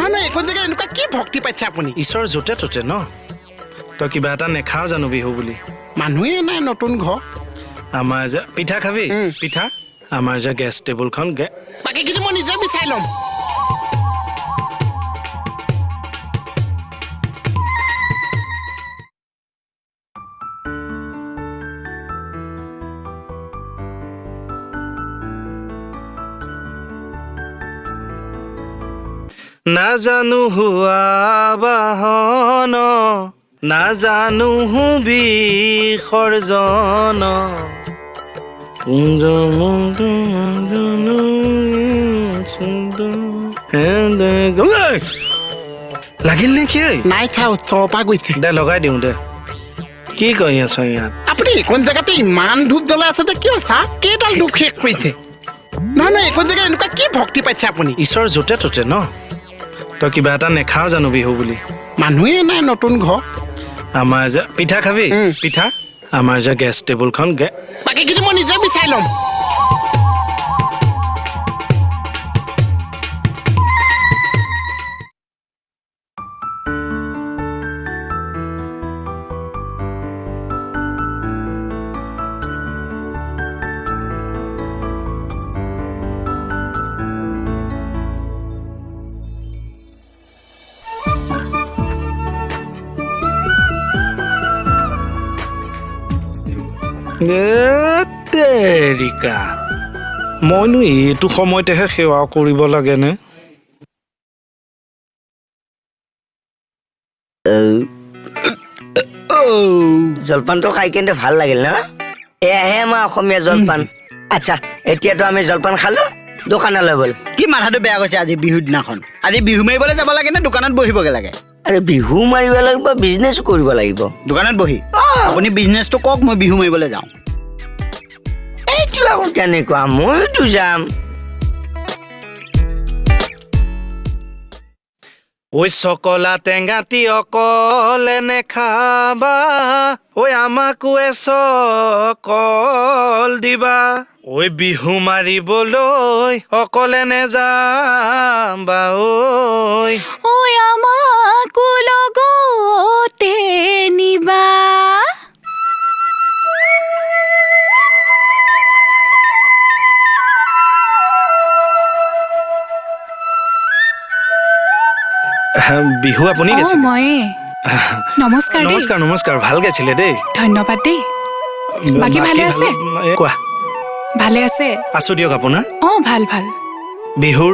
নহয় এখন জেগা এনেকুৱা কি ভক্তি পাইছে আপুনি ঈশ্বৰ য'তে ত'তে ন তই কিবা এটা নেখাও জানো বিহু বুলি মানুহে নাই নতুন ঘৰ আমাৰ যে পিঠা খাবি পিঠা আমাৰ যে গেছ টেবুলখন বাকীখিনি মই নিজে বিচাৰি ল'ম নাজানো হোৱা বাহন নাজানো হো বিসৰ্জন লাগিল নেকি নাই থা ওচৰৰ পৰা গৈছে দে লগাই দিওঁ দে কি কৰি আছ ইয়াত আপুনি এইখন জেগাতে ইমান ধূপ জ্বলাই আছে যে কিয় চা কেইডাল ধূপ শেষ কৰিছে নহয় এইখন জেগা এনেকুৱা কি ভক্তি পাইছে আপুনি ঈশ্বৰ য'তে ত'তে ন তই কিবা এটা নেখাও জানো বিহু বুলি মানুহে নাই নতুন ঘৰ আমাৰ যে পিঠা খাবি পিঠা আমাৰ যে গেছ টেবুলখন বাকীখিনি মই নিজে বিচাৰি ল'ম তেৰিকা মইনো এইটো সময়তেহে সেৱা কৰিব লাগেনে জলপানটো খাই কিন্তু ভাল লাগিল ন এয়াহে আমাৰ অসমীয়া জলপান আচ্ছা এতিয়াতো আমি জলপান খালো দোকানলৈ বল কি মাথাটো বেয়া গৈছে আজি বিহুৰ দিনাখন আজি বিহু মাৰিবলৈ যাব লাগে নে দোকানত বহিবগে লাগে আৰে বিহু মাৰিব লাগিব বিজনেছ কৰিব লাগিব দোকানত বহি আপুনি বিজনেছটো কওক মই বিহু মাৰিবলৈ যাওঁ এইটো আকৌ কেনেকুৱা মইতো যাম ঐ চকলা টেঙাটি অকলে নেখাবা ঐ আমাকো চকল দিবা ঐ বিহু মাৰিবলৈ অকলে নেযাবা ঐ আমাকো লগতে নিবা বিহু আপুনি গাইছে মই নমস্কাৰ নমস্কাৰ নমস্কাৰ ভাল গাইছিলে দেই ধন্যবাদ দেই বাকী ভালে আছে কোৱা ভালে আছে আছো দিয়ক আপোনাৰ ভাল ভাল বিহুৰ